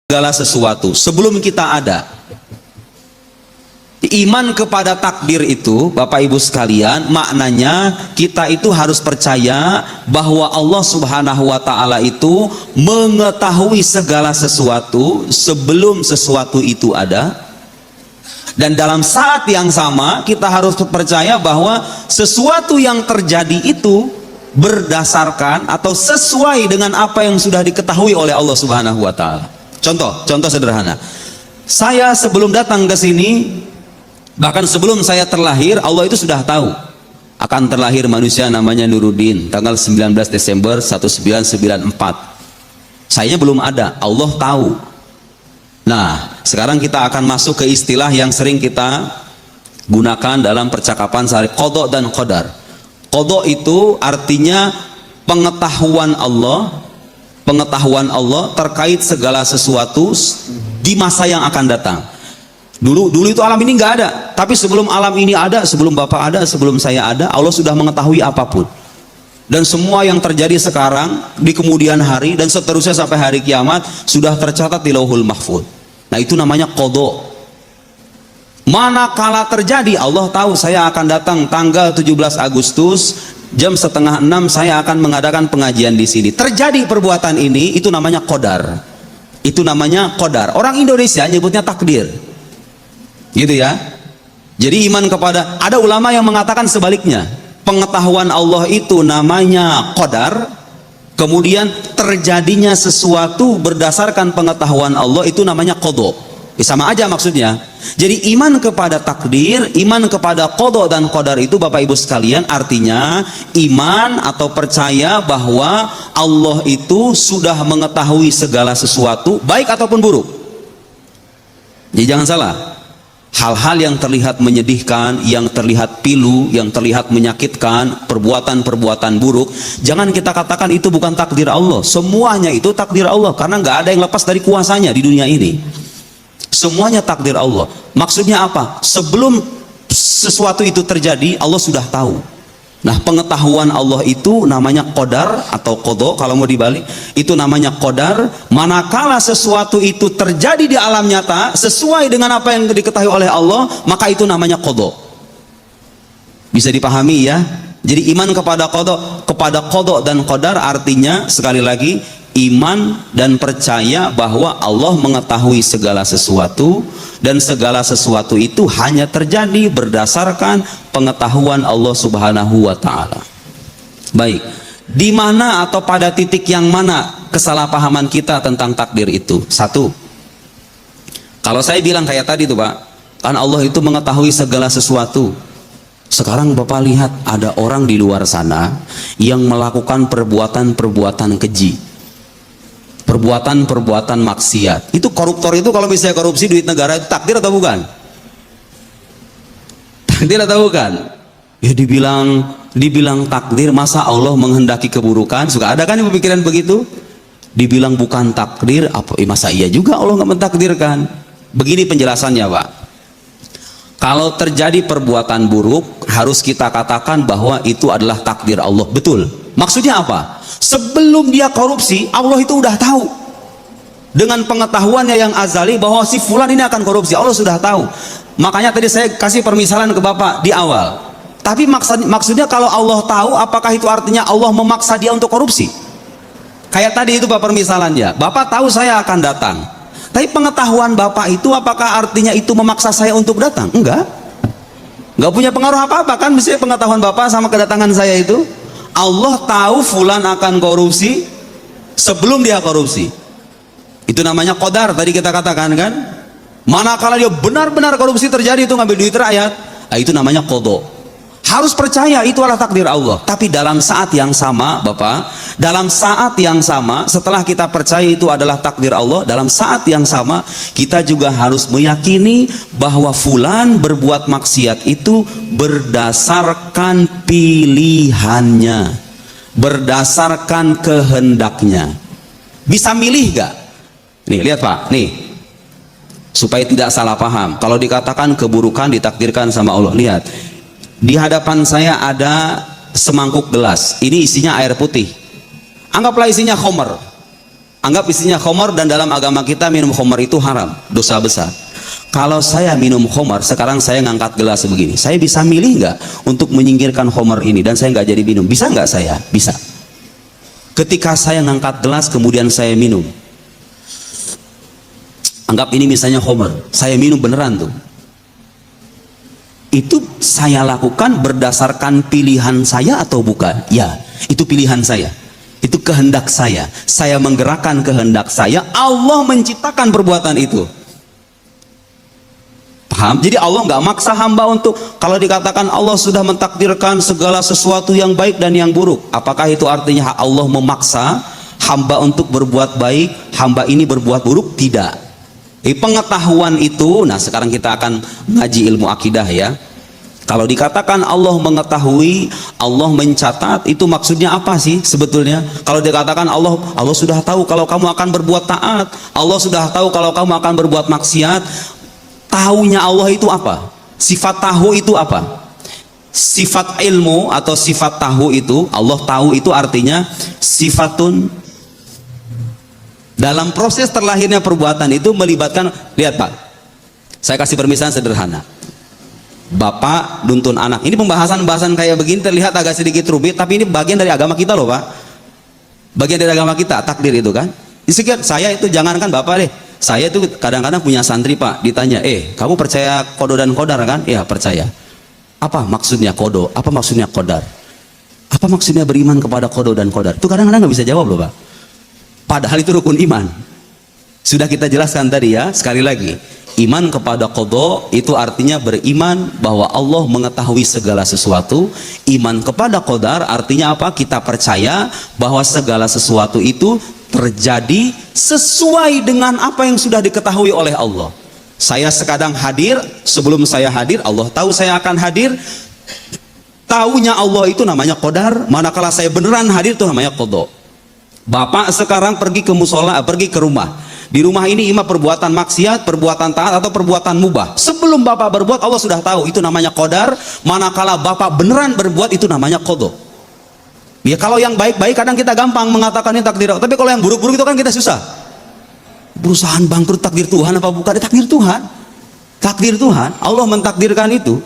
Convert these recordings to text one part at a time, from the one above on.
segala sesuatu sebelum kita ada. Iman kepada takdir itu, Bapak Ibu sekalian, maknanya kita itu harus percaya bahwa Allah Subhanahu wa Ta'ala itu mengetahui segala sesuatu sebelum sesuatu itu ada. Dan dalam saat yang sama kita harus percaya bahwa sesuatu yang terjadi itu berdasarkan atau sesuai dengan apa yang sudah diketahui oleh Allah Subhanahu wa Ta'ala. Contoh sederhana. Saya sebelum datang ke sini, bahkan sebelum saya terlahir, Allah itu sudah tahu akan terlahir manusia namanya Nuruddin tanggal 19 Desember 1994. Saya belum ada, Allah tahu. Nah, sekarang kita akan masuk ke istilah yang sering kita gunakan dalam percakapan sehari, qada dan qadar. Qada itu artinya pengetahuan Allah terkait segala sesuatu di masa yang akan datang. Dulu itu alam ini nggak ada, tapi sebelum alam ini ada, sebelum Bapak ada, sebelum saya ada, Allah sudah mengetahui apapun. Dan semua yang terjadi sekarang, di kemudian hari, dan seterusnya sampai hari kiamat, sudah tercatat di Lauhul Mahfuz. Nah, itu namanya qada. Manakala terjadi, Allah tahu saya akan datang tanggal 17 Agustus jam 5:30 saya akan mengadakan pengajian di sini. Terjadi perbuatan ini, itu namanya qadar. Itu namanya qadar. Orang Indonesia nyebutnya takdir. Gitu ya. Jadi iman kepada, ada ulama yang mengatakan sebaliknya. Pengetahuan Allah itu namanya qadar. Kemudian terjadinya sesuatu berdasarkan pengetahuan Allah itu namanya qada. Sama aja maksudnya. Jadi iman kepada takdir, iman kepada qada dan qadar itu Bapak Ibu sekalian artinya iman atau percaya bahwa Allah itu sudah mengetahui segala sesuatu baik ataupun buruk. Jadi jangan salah. Hal-hal yang terlihat menyedihkan, yang terlihat pilu, yang terlihat menyakitkan, perbuatan-perbuatan buruk, jangan kita katakan itu bukan takdir Allah. Semuanya itu takdir Allah, karena nggak ada yang lepas dari kuasanya di dunia ini. Semuanya takdir Allah. Maksudnya apa? Sebelum sesuatu itu terjadi, Allah sudah tahu. Nah, pengetahuan Allah itu namanya qadar atau qada kalau mau dibalik, itu namanya qadar. Manakala sesuatu itu terjadi di alam nyata sesuai dengan apa yang diketahui oleh Allah, maka itu namanya qada. Bisa dipahami ya? Jadi iman kepada qada dan qadar artinya sekali lagi iman dan percaya bahwa Allah mengetahui segala sesuatu dan segala sesuatu itu hanya terjadi berdasarkan pengetahuan Allah Subhanahu wa Ta'ala. Baik, di mana atau pada titik yang mana kesalahpahaman kita tentang takdir itu? Satu, kalau saya bilang kayak tadi tuh Pak, kan Allah itu mengetahui segala sesuatu. Sekarang Bapak lihat ada orang di luar sana yang melakukan perbuatan-perbuatan keji, perbuatan-perbuatan maksiat. Itu koruptor itu kalau misalnya korupsi duit negara itu takdir atau bukan? Takdir atau bukan? Ya dibilang takdir, masa Allah menghendaki keburukan? Suka ada kan yang pemikiran begitu? Dibilang bukan takdir, apa masa iya juga Allah nggak mentakdirkan? Begini penjelasannya Pak. Kalau terjadi perbuatan buruk, harus kita katakan bahwa itu adalah takdir Allah. Betul. Maksudnya apa? Sebelum dia korupsi, Allah itu udah tahu. Dengan pengetahuannya yang azali bahwa si fulan ini akan korupsi, Allah sudah tahu. Makanya tadi saya kasih permisalan ke Bapak di awal. Tapi maksudnya kalau Allah tahu, apakah itu artinya Allah memaksa dia untuk korupsi? Kayak tadi itu Pak permisalannya. Bapak tahu saya akan datang. Tapi pengetahuan Bapak itu apakah artinya itu memaksa saya untuk datang? Enggak. Enggak punya pengaruh apa-apa kan misalnya pengetahuan Bapak sama kedatangan saya itu. Allah tahu fulan akan korupsi sebelum dia korupsi. Itu namanya qadar tadi kita katakan kan. Manakala dia benar-benar korupsi terjadi itu ngambil duit rakyat, itu namanya qada. Harus percaya itu adalah takdir Allah. Tapi dalam saat yang sama Bapak, dalam saat yang sama setelah kita percaya itu adalah takdir Allah, dalam saat yang sama kita juga harus meyakini bahwa fulan berbuat maksiat itu berdasarkan pilihannya, berdasarkan kehendaknya. Bisa milih gak? Nih lihat Pak, nih supaya tidak salah paham. Kalau dikatakan keburukan ditakdirkan sama Allah, lihat di hadapan saya ada semangkuk gelas, ini isinya air putih. Anggaplah isinya khamr. Anggap isinya khamar, dan dalam agama kita minum khamar itu haram, dosa besar. Kalau saya minum khamar, sekarang saya ngangkat gelas begini, saya bisa milih nggak untuk menyingkirkan khamar ini dan saya nggak jadi minum? Bisa nggak saya? Bisa. Ketika saya ngangkat gelas kemudian saya minum, anggap ini misalnya khamar, saya minum beneran tuh. Itu saya lakukan berdasarkan pilihan saya atau bukan? Ya, itu pilihan saya. Itu kehendak saya. Saya menggerakkan kehendak saya. Allah menciptakan perbuatan itu. Paham? Jadi Allah nggak maksa hamba untuk, kalau dikatakan Allah sudah mentakdirkan segala sesuatu yang baik dan yang buruk, apakah itu artinya Allah memaksa hamba untuk berbuat baik, hamba ini berbuat buruk? Tidak. Pengetahuan itu, nah sekarang kita akan ngaji ilmu akidah ya. Kalau dikatakan Allah mengetahui, Allah mencatat, itu maksudnya apa sih sebetulnya? Kalau dikatakan Allah sudah tahu kalau kamu akan berbuat taat, Allah sudah tahu kalau kamu akan berbuat maksiat. Tahunya Allah itu apa? Sifat tahu itu apa? Sifat ilmu atau sifat tahu itu, Allah tahu itu artinya sifatun. Dalam proses terlahirnya perbuatan itu melibatkan, lihat Pak, saya kasih permisalan sederhana. Bapak nuntun anak, ini pembahasan kayak begini terlihat agak sedikit rumit, tapi ini bagian dari agama kita loh Pak. Bagian dari agama kita, takdir itu kan. Saya itu jangankan Bapak deh, saya itu kadang-kadang punya santri Pak, ditanya, kamu percaya kodo dan kodar kan? Iya percaya. Apa maksudnya kodo? Apa maksudnya kodar? Apa maksudnya beriman kepada kodo dan kodar? Itu kadang-kadang nggak bisa jawab loh Pak. Padahal itu rukun iman. Sudah kita jelaskan tadi ya, sekali lagi. Iman kepada qada itu artinya beriman bahwa Allah mengetahui segala sesuatu. Iman kepada qadar artinya apa? Kita percaya bahwa segala sesuatu itu terjadi sesuai dengan apa yang sudah diketahui oleh Allah. Saya sekadang hadir, sebelum saya hadir Allah tahu saya akan hadir. Taunya Allah itu namanya qadar, manakala saya beneran hadir itu namanya qada. Bapak sekarang pergi ke musola, pergi ke rumah. Di rumah ini imam perbuatan maksiat, perbuatan taat atau perbuatan mubah. Sebelum Bapak berbuat Allah sudah tahu, itu namanya qadar. Manakala Bapak beneran berbuat itu namanya qada. Ya kalau yang baik-baik kadang kita gampang mengatakan ini takdir, tapi kalau yang buruk-buruk itu kan kita susah. Perusahaan bangkrut takdir Tuhan apa bukan? Takdir Tuhan. Takdir Tuhan, Allah mentakdirkan itu.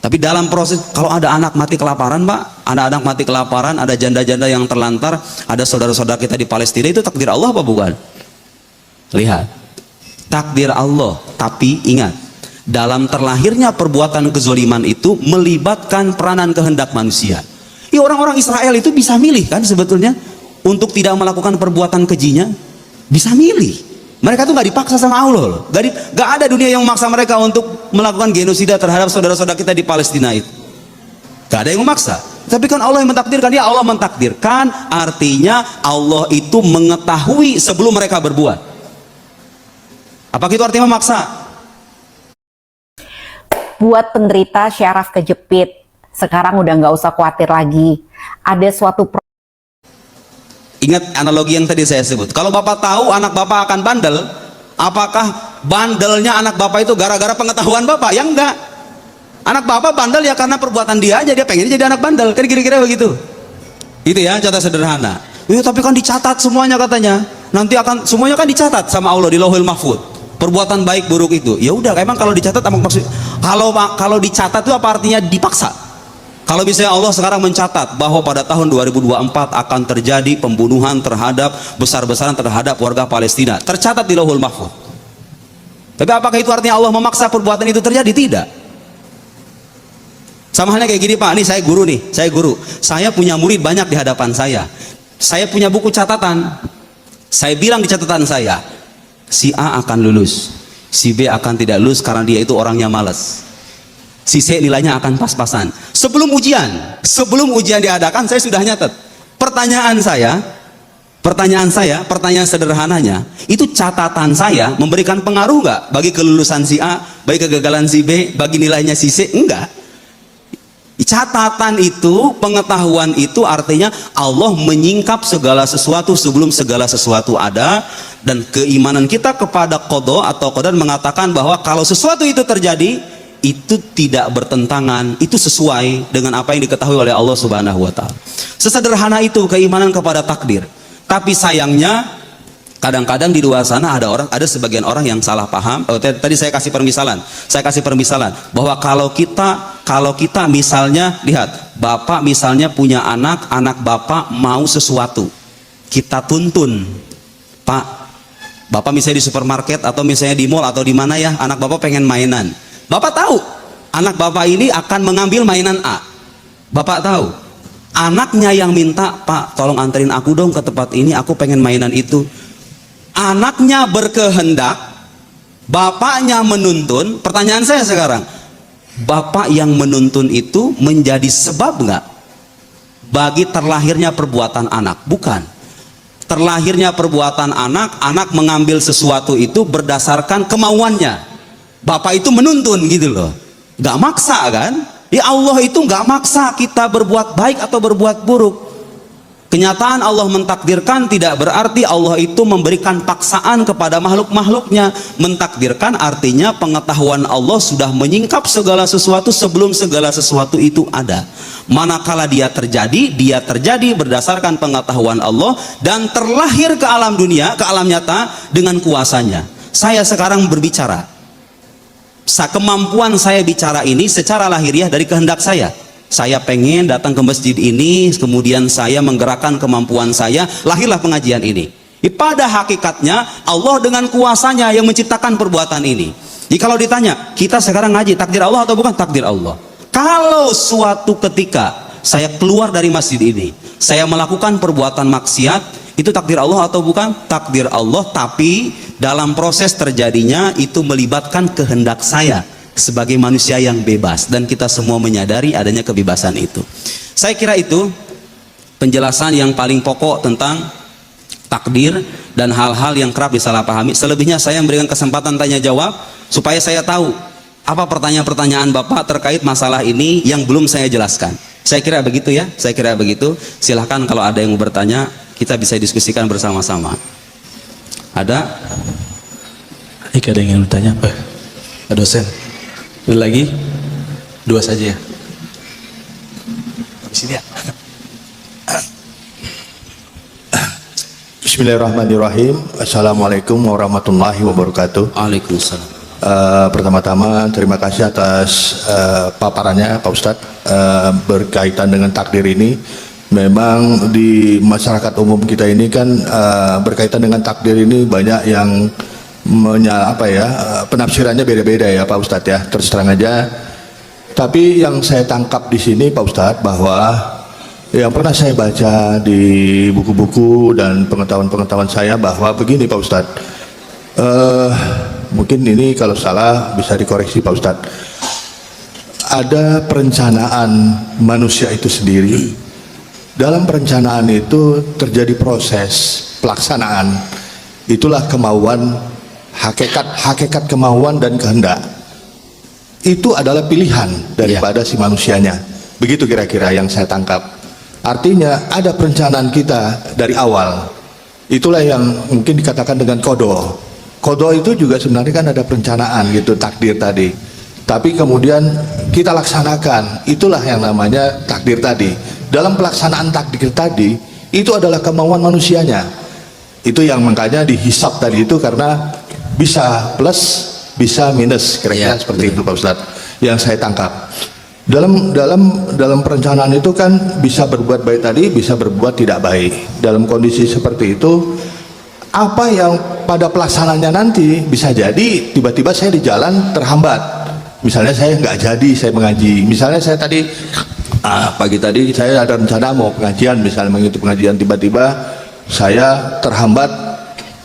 Tapi dalam proses, kalau ada anak mati kelaparan Pak, ada anak mati kelaparan, ada janda-janda yang terlantar, ada saudara-saudara kita di Palestina, itu takdir Allah apa bukan? Lihat, takdir Allah. Tapi ingat, dalam terlahirnya perbuatan kezaliman itu melibatkan peranan kehendak manusia. Ya orang-orang Israel itu bisa milih kan sebetulnya untuk tidak melakukan perbuatan kejinya, bisa milih. Mereka tuh nggak dipaksa sama Allah loh. Gak ada dunia yang memaksa mereka untuk melakukan genosida terhadap saudara-saudara kita di Palestina itu. Gak ada yang memaksa. Tapi kan Allah yang mentakdirkan. Ya Allah mentakdirkan, artinya Allah itu mengetahui sebelum mereka berbuat. Apakah itu artinya memaksa? Buat penderita syaraf kejepit, sekarang udah nggak usah khawatir lagi. Ada suatu Ingat analogi yang tadi saya sebut. Kalau Bapak tahu anak Bapak akan bandel, apakah bandelnya anak Bapak itu gara-gara pengetahuan Bapak? Ya enggak. Anak Bapak bandel ya karena perbuatan dia aja, dia pengen jadi anak bandel. Kan kira-kira begitu. Itu ya, contoh sederhana. Tapi kan dicatat semuanya katanya. Nanti akan semuanya kan dicatat sama Allah di Lauhul Mahfuz. Perbuatan baik buruk itu, ya udah. Emang kalau dicatat apa maksud? Kalau dicatat itu apa artinya dipaksa? Kalau misalnya Allah sekarang mencatat bahwa pada tahun 2024 akan terjadi pembunuhan terhadap besar-besaran terhadap warga Palestina, tercatat di Lauhul Mahfuz. Tapi apakah itu artinya Allah memaksa perbuatan itu terjadi? Tidak. Sama halnya kayak gini Pak, ini saya guru nih, saya punya murid banyak di hadapan saya punya buku catatan, saya bilang di catatan saya, si A akan lulus, si B akan tidak lulus karena dia itu orangnya malas, si C nilainya akan pas-pasan. Sebelum ujian diadakan saya sudah nyatet. Pertanyaan sederhananya, itu catatan saya memberikan pengaruh nggak bagi kelulusan si A, bagi kegagalan si B, bagi nilainya si C? Enggak. Catatan itu, pengetahuan itu artinya Allah menyingkap segala sesuatu sebelum segala sesuatu ada. Dan keimanan kita kepada qada atau qadar mengatakan bahwa kalau sesuatu itu terjadi, itu tidak bertentangan, itu sesuai dengan apa yang diketahui oleh Allah Subhanahu wa Ta'ala. Sesederhana itu keimanan kepada takdir. Tapi sayangnya Kadang-kadang di luar sana ada sebagian orang yang salah paham. Tadi saya kasih permisalan bahwa kalau kita misalnya lihat, bapak misalnya punya anak bapak mau sesuatu, kita tuntun, Pak, bapak misalnya di supermarket atau misalnya di mall atau di mana ya, anak bapak pengen mainan, bapak tahu anak bapak ini akan mengambil mainan A, bapak tahu anaknya yang minta, Pak tolong anterin aku dong ke tempat ini, aku pengen mainan itu. Anaknya berkehendak, bapaknya menuntun. Pertanyaan saya sekarang, bapak yang menuntun itu menjadi sebab nggak bagi terlahirnya perbuatan anak? Bukan. Terlahirnya perbuatan anak mengambil sesuatu itu berdasarkan kemauannya. Bapak itu menuntun gitu loh, nggak maksa kan? Ya Allah itu nggak maksa kita berbuat baik atau berbuat buruk. Kenyataan Allah mentakdirkan tidak berarti Allah itu memberikan paksaan kepada makhluk-makhluknya. Mentakdirkan artinya pengetahuan Allah sudah menyingkap segala sesuatu sebelum segala sesuatu itu ada. Manakala dia terjadi berdasarkan pengetahuan Allah dan terlahir ke alam dunia, ke alam nyata dengan kuasanya. Saya sekarang berbicara, kemampuan saya bicara ini secara lahiriah dari kehendak saya. Saya pengen datang ke masjid ini, kemudian saya menggerakkan kemampuan saya, lahirlah pengajian ini. Pada hakikatnya Allah dengan kuasanya yang menciptakan perbuatan ini. Jadi kalau ditanya, kita sekarang ngaji takdir Allah atau bukan? Takdir Allah. Kalau suatu ketika saya keluar dari masjid ini, saya melakukan perbuatan maksiat, itu takdir Allah atau bukan? Takdir Allah, tapi dalam proses terjadinya itu melibatkan kehendak saya sebagai manusia yang bebas, dan kita semua menyadari adanya kebebasan itu. Saya kira itu penjelasan yang paling pokok tentang takdir dan hal-hal yang kerap disalahpahami. Selebihnya saya memberikan kesempatan tanya jawab supaya saya tahu apa pertanyaan-pertanyaan Bapak terkait masalah ini yang belum saya jelaskan. Saya kira begitu ya, saya kira begitu. Silahkan kalau ada yang mau bertanya, kita bisa diskusikan bersama-sama. Ada? Ada yang ingin bertanya? Pak dosen, ada lagi? Dua saja ya. Di sini ya. Bismillahirrahmanirrahim. Assalamualaikum warahmatullahi wabarakatuh. Waalaikumsalam. Pertama-tama terima kasih atas paparannya Pak Ustadz berkaitan dengan takdir ini. Memang di masyarakat umum kita ini kan berkaitan dengan takdir ini banyak yang penafsirannya beda-beda ya Pak Ustadz ya, terus terang aja. Tapi yang saya tangkap di sini Pak Ustadz, bahwa yang pernah saya baca di buku-buku dan pengetahuan-pengetahuan saya, bahwa begini Pak Ustadz, mungkin ini kalau salah bisa dikoreksi Pak Ustadz. Ada perencanaan manusia itu sendiri. Dalam perencanaan itu terjadi proses pelaksanaan. Itulah kemauan, hakikat kemauan dan kehendak. Itu adalah pilihan daripada si manusianya. Begitu kira-kira yang saya tangkap. Artinya ada perencanaan kita dari awal. Itulah yang mungkin dikatakan dengan kodo. Kodo itu juga sebenarnya kan ada perencanaan gitu, takdir tadi. Tapi kemudian kita laksanakan, itulah yang namanya takdir tadi. Dalam pelaksanaan takdir tadi, itu adalah kemauan manusianya. Itu yang makanya dihisap tadi itu, karena bisa plus, bisa minus, kira-kira seperti itu Pak Ustadz. Yang saya tangkap. Dalam perencanaan itu kan bisa berbuat baik tadi, bisa berbuat tidak baik. Dalam kondisi seperti itu, apa yang pada pelaksanaannya nanti bisa jadi tiba-tiba saya di jalan terhambat. Misalnya saya nggak jadi saya mengaji. Misalnya saya tadi pagi tadi saya ada rencana mau pengajian, misalnya mengikuti pengajian, tiba-tiba saya terhambat,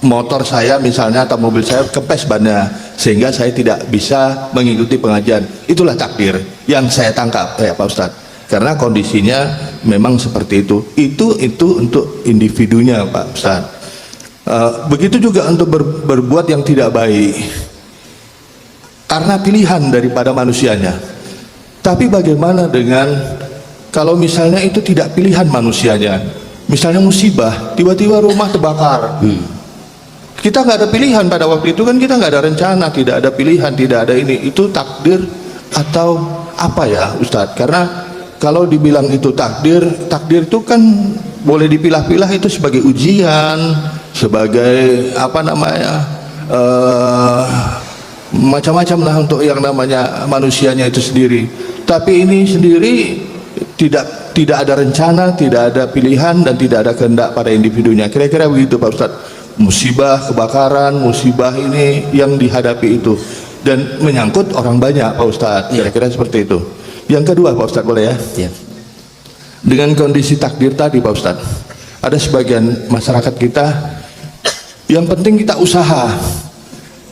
motor saya misalnya atau mobil saya kempes bannya, sehingga saya tidak bisa mengikuti pengajian. Itulah takdir yang saya tangkap ya Pak Ustadz, karena kondisinya memang seperti itu. Itu untuk individunya Pak Ustadz. Begitu juga untuk berbuat yang tidak baik, karena pilihan daripada manusianya. Tapi bagaimana dengan kalau misalnya itu tidak pilihan manusianya? Misalnya musibah, tiba-tiba rumah terbakar. Kita nggak ada pilihan pada waktu itu kan, kita nggak ada rencana, tidak ada pilihan, tidak ada ini. Itu takdir atau apa ya Ustadz? Karena kalau dibilang itu takdir, takdir itu kan boleh dipilah-pilah itu sebagai ujian, sebagai apa namanya, macam-macam lah untuk yang namanya manusianya itu sendiri. Tapi ini sendiri tidak ada rencana, tidak ada pilihan, dan tidak ada kehendak pada individunya. Kira-kira begitu Pak Ustadz. Musibah kebakaran, musibah ini yang dihadapi itu, dan menyangkut orang banyak Pak Ustadz. Kira-kira seperti itu. Yang kedua Pak Ustadz, boleh ya? Iya. Dengan kondisi takdir tadi Pak Ustadz, ada sebagian masyarakat kita yang penting kita usaha,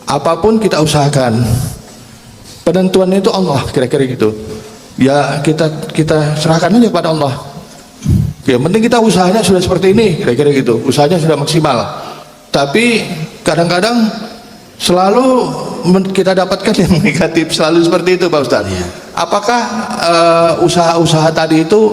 apapun kita usahakan, penentuannya itu Allah, kira-kira gitu. Ya kita serahkan aja pada Allah. Yang penting kita usahanya sudah seperti ini, kira-kira gitu. Usahanya sudah maksimal. Tapi kadang-kadang selalu kita dapatkan yang negatif, selalu seperti itu Pak Ustadz. Apakah usaha-usaha tadi itu,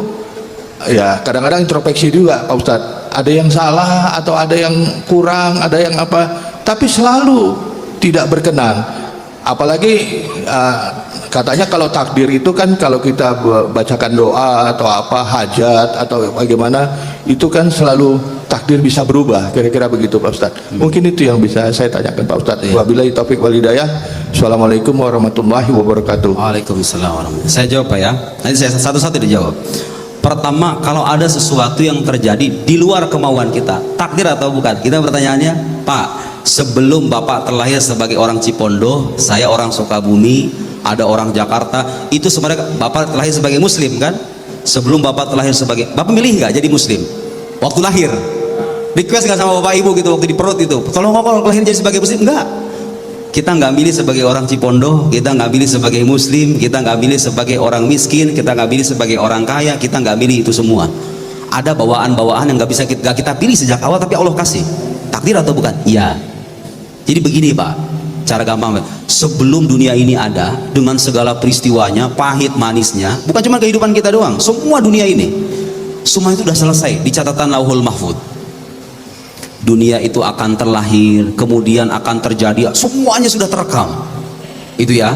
ya kadang-kadang introspeksi juga Pak Ustadz, ada yang salah atau ada yang kurang, ada yang apa, tapi selalu tidak berkenan. Apalagi katanya kalau takdir itu kan, kalau kita bacakan doa atau apa, hajat atau bagaimana, itu kan selalu takdir bisa berubah, kira-kira begitu Pak Ustadz. Mungkin itu yang bisa saya tanyakan Pak Ustadz. Wabillahi taufiq wal hidayah. Assalamualaikum warahmatullahi wabarakatuh. Waalaikumsalam warahmatullahi wabarakatuh. Saya jawab Pak ya. Nanti saya satu-satu dijawab. Pertama, kalau ada sesuatu yang terjadi di luar kemauan kita, takdir atau bukan? Kita pertanyaannya, Pak, sebelum Bapak terlahir sebagai orang Cipondo, saya orang Sukabumi, ada orang Jakarta, itu sebenarnya Bapak terlahir sebagai Muslim kan? Sebelum Bapak terlahir sebagai, Bapak milih nggak jadi Muslim waktu lahir? Request nggak sama Bapak Ibu gitu waktu di perut itu, tolong kalau lahir jadi sebagai Muslim? Enggak. Kita nggak milih sebagai orang Cipondo, kita nggak milih sebagai Muslim, kita nggak milih sebagai orang miskin, kita nggak milih sebagai orang kaya, kita nggak milih itu semua. Ada bawaan-bawaan yang nggak bisa kita pilih sejak awal, tapi Allah kasih. Takdir atau bukan? Iya. Jadi begini Pak, cara gampang, sebelum dunia ini ada, dengan segala peristiwanya, pahit manisnya, bukan cuma kehidupan kita doang, semua dunia ini, semua itu sudah selesai di catatan Lauhul Mahfud. Dunia itu akan terlahir, kemudian akan terjadi, semuanya sudah terekam. Itu ya.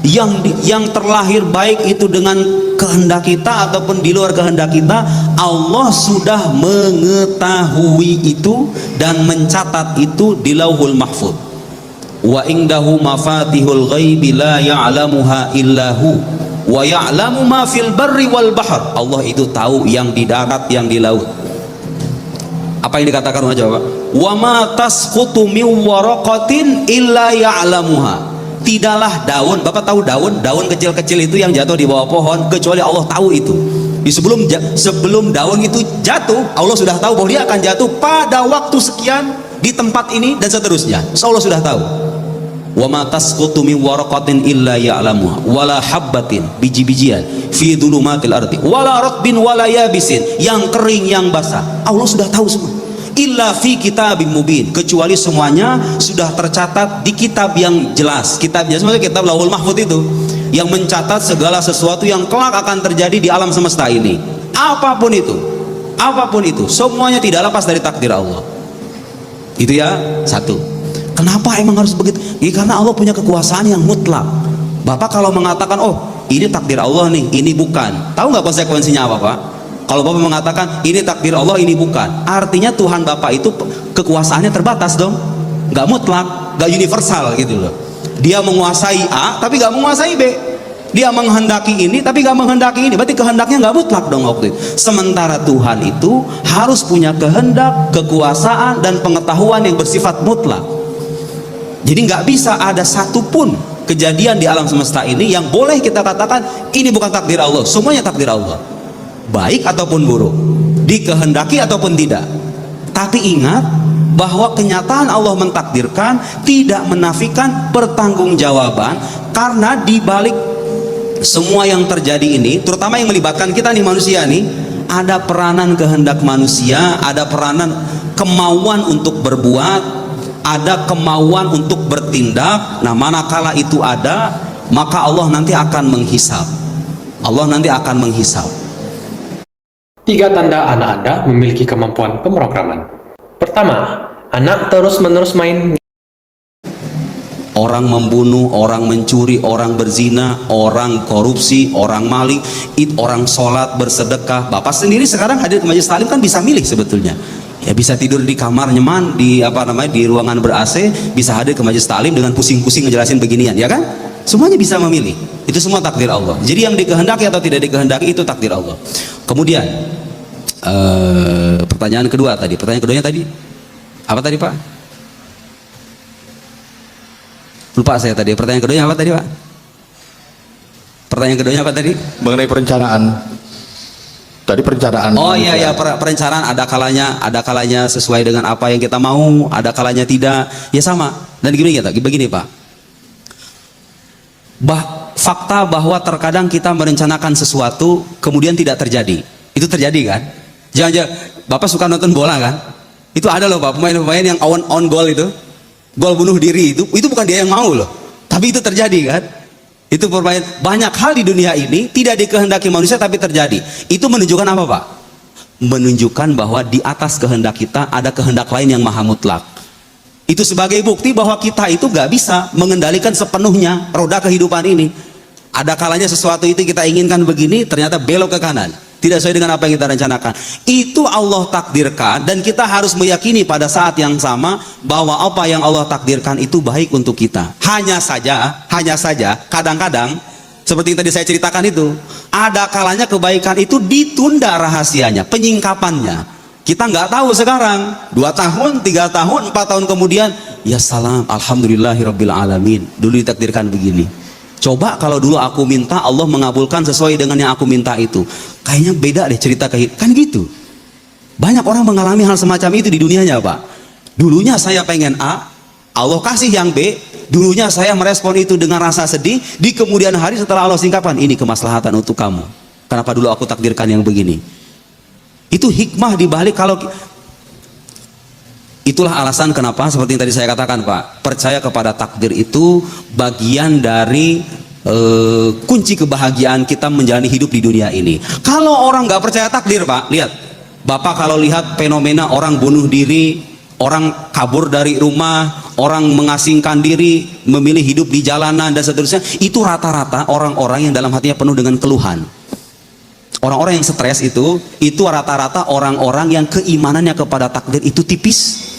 Yang terlahir baik itu dengan kehendak kita ataupun di luar kehendak kita, Allah sudah mengetahui itu dan mencatat itu di Lauhul Mahfud. Wa indahu mafatihul ghaibi la ya'lamuha illahu wa ya'lamu ma fil barri wal bahr. Allah itu tahu yang di darat, yang di laut. Apa yang dikatakan Allah Pak? Wa ma tasqutu min waraqatin illa ya'lamuha. Tidaklah daun, Bapak tahu daun kecil-kecil itu yang jatuh di bawah pohon, kecuali Allah tahu itu. Sebelum daun itu jatuh, Allah sudah tahu bahwa dia akan jatuh pada waktu sekian di tempat ini dan seterusnya. Allah sudah tahu. Wa ma tasqutu min waraqatin illa ya'lamuha wala habbatin, biji-bijian fi dhulumatil ardi wala ratbin wala yabisin, yang kering yang basah, Allah sudah tahu semua. Illa fi kitabim mubin, kecuali semuanya sudah tercatat di kitab yang jelas. Kitabnya maksudnya kitab Lauhul Mahfud itu yang mencatat segala sesuatu yang kelak akan terjadi di alam semesta ini. Apapun itu, semuanya tidak lepas dari takdir Allah. Itu ya, satu. Kenapa emang harus begitu? Ya, karena Allah punya kekuasaan yang mutlak. Bapak kalau mengatakan, oh ini takdir Allah nih, ini bukan, tahu nggak konsekuensinya apa Pak? Kalau Bapak mengatakan ini takdir Allah, ini bukan, artinya Tuhan Bapak itu kekuasaannya terbatas dong, nggak mutlak, nggak universal gitu loh. Dia menguasai A tapi nggak menguasai B. Dia menghendaki ini tapi nggak menghendaki ini, berarti kehendaknya nggak mutlak dong waktu itu. Sementara Tuhan itu harus punya kehendak, kekuasaan dan pengetahuan yang bersifat mutlak. Jadi nggak bisa ada satupun kejadian di alam semesta ini yang boleh kita katakan ini bukan takdir Allah. Semuanya takdir Allah, baik ataupun buruk, dikehendaki ataupun tidak. Tapi ingat bahwa kenyataan Allah mentakdirkan tidak menafikan pertanggungjawaban, karena di balik semua yang terjadi ini, terutama yang melibatkan kita nih manusia nih, ada peranan kehendak manusia, ada peranan kemauan untuk berbuat, ada kemauan untuk bertindak. Nah, manakala itu ada, maka Allah nanti akan menghisab. Allah nanti akan menghisab. 3 tanda anak Anda memiliki kemampuan pemrograman. Pertama, anak terus-menerus main. Orang membunuh, orang mencuri, orang berzina, orang korupsi, orang maling, orang sholat, bersedekah. Bapak sendiri sekarang hadir ke majelis taklim kan bisa milih sebetulnya. Ya bisa tidur di kamar nyaman, di di ruangan ber-AC, bisa hadir ke majelis taklim dengan pusing-pusing ngejelasin beginian, ya kan? Semuanya bisa memilih. Itu semua takdir Allah. Jadi yang dikehendaki atau tidak dikehendaki itu takdir Allah. Kemudian pertanyaan kedua tadi. Pertanyaan keduanya tadi apa tadi, Pak? Lupa saya tadi. Pertanyaan keduanya apa tadi, Pak? Pertanyaan keduanya apa tadi? Mengenai perencanaan. Tadi perencanaan. Oh iya ya, perencanaan ada kalanya sesuai dengan apa yang kita mau, ada kalanya tidak. Ya sama. Dan begini Pak. Fakta bahwa terkadang kita merencanakan sesuatu kemudian tidak terjadi. Itu terjadi kan? Jangan Bapak suka nonton bola kan? Itu ada loh Pak, pemain-pemain yang on goal itu. Gol bunuh diri itu bukan dia yang mau loh. Tapi itu terjadi kan? Itu banyak hal di dunia ini tidak dikehendaki manusia tapi terjadi. Itu menunjukkan apa Pak? Menunjukkan bahwa di atas kehendak kita ada kehendak lain yang maha mutlak. Itu sebagai bukti bahwa kita itu gak bisa mengendalikan sepenuhnya roda kehidupan ini. Ada kalanya sesuatu itu kita inginkan begini, ternyata belok ke kanan, tidak sesuai dengan apa yang kita rencanakan. Itu Allah takdirkan, dan kita harus meyakini pada saat yang sama bahwa apa yang Allah takdirkan itu baik untuk kita. Hanya saja kadang-kadang seperti yang tadi saya ceritakan itu, ada kalanya kebaikan itu ditunda rahasianya, penyingkapannya. Kita nggak tahu sekarang, 2 tahun, 3 tahun, 4 tahun kemudian, ya salam, alhamdulillahirabbil alamin, dulu ditakdirkan begini. Coba kalau dulu aku minta, Allah mengabulkan sesuai dengan yang aku minta itu. Kayaknya beda deh cerita kan gitu. Banyak orang mengalami hal semacam itu di dunianya Pak. Dulunya saya pengen A, Allah kasih yang B. Dulunya saya merespon itu dengan rasa sedih, di kemudian hari setelah Allah singkapkan, ini kemaslahatan untuk kamu. Kenapa dulu aku takdirkan yang begini? Itu hikmah dibalik. Itulah alasan kenapa seperti yang tadi saya katakan Pak, percaya kepada takdir itu bagian dari kunci kebahagiaan kita menjalani hidup di dunia ini. Kalau orang nggak percaya takdir Pak, lihat Bapak kalau lihat fenomena orang bunuh diri, orang kabur dari rumah, orang mengasingkan diri, memilih hidup di jalanan dan seterusnya, itu rata-rata orang-orang yang dalam hatinya penuh dengan keluhan. Orang-orang yang stres itu rata-rata orang-orang yang keimanannya kepada takdir itu tipis.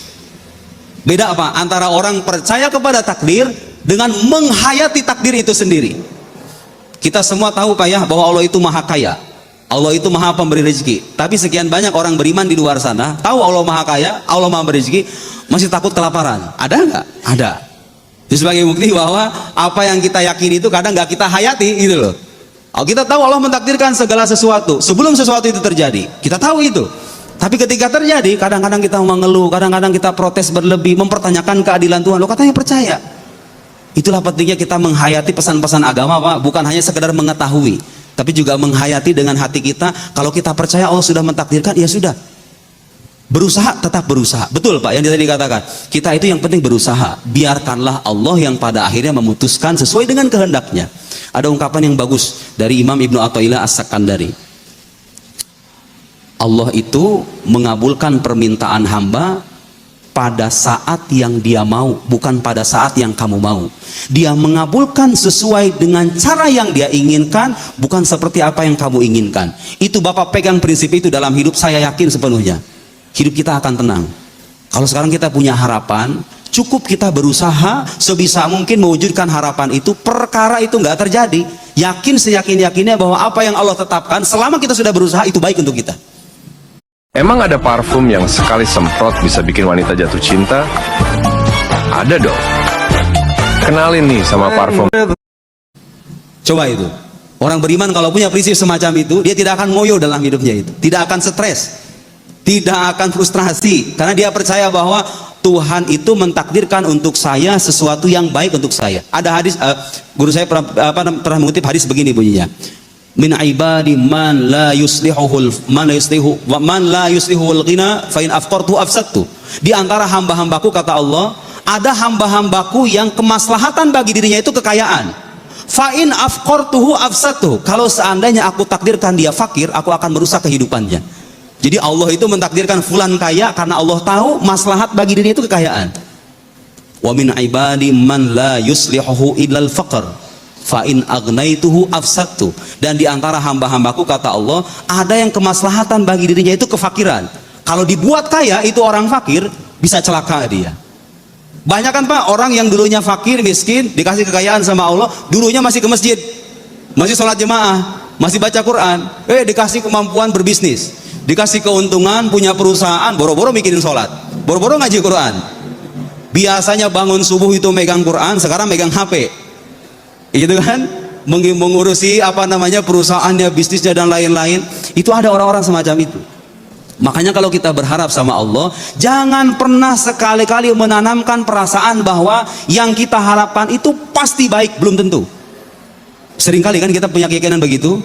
Beda apa? Antara orang percaya kepada takdir dengan menghayati takdir itu sendiri. Kita semua tahu Pak ya, bahwa Allah itu maha kaya, Allah itu maha pemberi rezeki. Tapi sekian banyak orang beriman di luar sana, tahu Allah maha kaya, Allah maha beri rezeki, masih takut kelaparan. Ada nggak? Ada. Itu sebagai bukti bahwa apa yang kita yakini itu kadang nggak kita hayati gitu loh. Kita tahu Allah mentakdirkan segala sesuatu sebelum sesuatu itu terjadi, kita tahu itu. Tapi ketika terjadi, kadang-kadang kita mengeluh, kadang-kadang kita protes berlebih, mempertanyakan keadilan Tuhan. Lo katanya percaya. Itulah pentingnya kita menghayati pesan-pesan agama Pak, bukan hanya sekedar mengetahui, tapi juga menghayati dengan hati kita. Kalau kita percaya Allah sudah mentakdirkan, ya sudah. Berusaha, tetap berusaha. Betul Pak yang tadi dikatakan, kita itu yang penting berusaha. Biarkanlah Allah yang pada akhirnya memutuskan sesuai dengan kehendaknya. Ada ungkapan yang bagus dari Imam Ibnu Athaillah As-Sakandari. Allah itu mengabulkan permintaan hamba pada saat yang dia mau, bukan pada saat yang kamu mau. Dia mengabulkan sesuai dengan cara yang dia inginkan, bukan seperti apa yang kamu inginkan. Itu Bapak pegang prinsip itu dalam hidup, saya yakin sepenuhnya hidup kita akan tenang. Kalau sekarang kita punya harapan, cukup kita berusaha sebisa mungkin mewujudkan harapan itu. Perkara itu nggak terjadi, yakin seyakin-yakinnya bahwa apa yang Allah tetapkan selama kita sudah berusaha itu baik untuk kita. Emang ada parfum yang sekali semprot bisa bikin wanita jatuh cinta? Ada dong. Kenalin nih sama parfum. Coba itu. Orang beriman kalau punya prinsip semacam itu, dia tidak akan ngoyo dalam hidupnya itu. Tidak akan stres, tidak akan frustrasi, karena dia percaya bahwa Tuhan itu mentakdirkan untuk saya sesuatu yang baik untuk saya. Ada hadis, guru saya pernah mengutip hadis begini bunyinya. Min ibadi man la yuslihuhul ghina fa in afqartu afsadtu. Di antara hamba-hambaku, kata Allah, ada hamba-hambaku yang kemaslahatan bagi dirinya itu kekayaan. Fa in afqartuhu afsadtu. Kalau seandainya aku takdirkan dia fakir, aku akan merusak kehidupannya. Jadi Allah itu mentakdirkan fulan kaya karena Allah tahu maslahat bagi dirinya itu kekayaan. Wa min ibadi man la yuslihuhu illal faqr fa in agnaituhu afsadtu. Dan di antara hamba-hambaku, kata Allah, ada yang kemaslahatan bagi dirinya itu kefakiran. Kalau dibuat kaya itu orang fakir, bisa celaka dia. Banyak kan Pak orang yang dulunya fakir, miskin, dikasih kekayaan sama Allah, dulunya masih ke masjid, masih sholat jemaah, masih baca Quran, dikasih kemampuan berbisnis, dikasih keuntungan, punya perusahaan, boro-boro mikirin sholat, boro-boro ngaji Quran. Biasanya bangun subuh itu megang Quran, sekarang megang HP, gitu kan? Mengurusi perusahaannya, bisnisnya dan lain-lain. Itu ada orang-orang semacam itu. Makanya kalau kita berharap sama Allah, jangan pernah sekali-kali menanamkan perasaan bahwa yang kita harapkan itu pasti baik, belum tentu. Seringkali kan kita punya keyakinan begitu,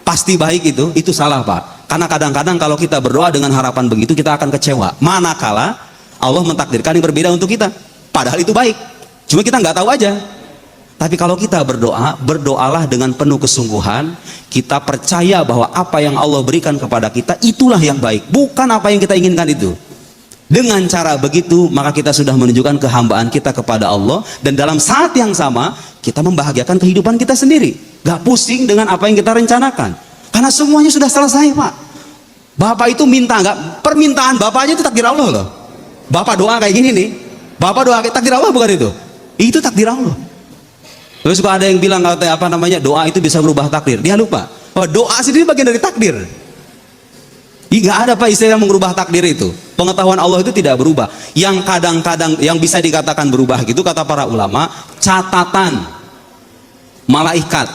pasti baik itu salah Pak. Karena kadang-kadang kalau kita berdoa dengan harapan begitu, kita akan kecewa. Manakala Allah mentakdirkan yang berbeda untuk kita, padahal itu baik, cuma kita nggak tahu aja. Tapi kalau kita berdoa, berdoalah dengan penuh kesungguhan. Kita percaya bahwa apa yang Allah berikan kepada kita itulah yang baik, bukan apa yang kita inginkan itu. Dengan cara begitu, maka kita sudah menunjukkan kehambaan kita kepada Allah, dan dalam saat yang sama kita membahagiakan kehidupan kita sendiri. Gak pusing dengan apa yang kita rencanakan, karena semuanya sudah selesai Pak. Bapak itu minta, nggak, permintaan bapaknya itu takdir Allah loh. Bapak doa kayak gini nih, bapak doa takdir Allah, bukan itu? Itu takdir Allah. Terus suka ada yang bilang doa itu bisa berubah takdir. Dia lupa, doa sendiri bagian dari takdir. Nggak ada Pak istilah yang mengubah takdir itu. Pengetahuan Allah itu tidak berubah. Yang kadang-kadang yang bisa dikatakan berubah gitu, kata para ulama, catatan malaikat.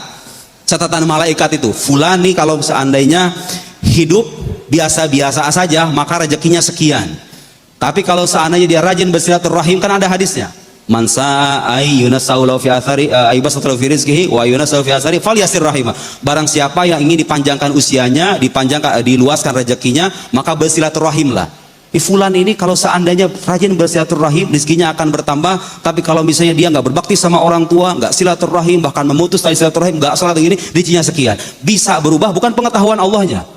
Catatan malaikat itu, fulan nih kalau seandainya hidup biasa-biasa saja, maka rezekinya sekian. Tapi kalau seandainya dia rajin bersilaturahim, kan ada hadisnya. Man sa'i yunasaulahu fi athari aibasatu fi rizqihi wa yunasau fi athari falyasir rahimah. Barang siapa yang ingin dipanjangkan usianya, diluaskan rezekinya, maka bersilaturahimlah. Fulan ini kalau seandainya rajin bersilaturahim, rezekinya akan bertambah. Tapi kalau misalnya dia nggak berbakti sama orang tua, nggak silaturahim, bahkan memutus tali silaturahim, nggak salat begini, rezekinya sekian. Bisa berubah, bukan pengetahuan Allahnya.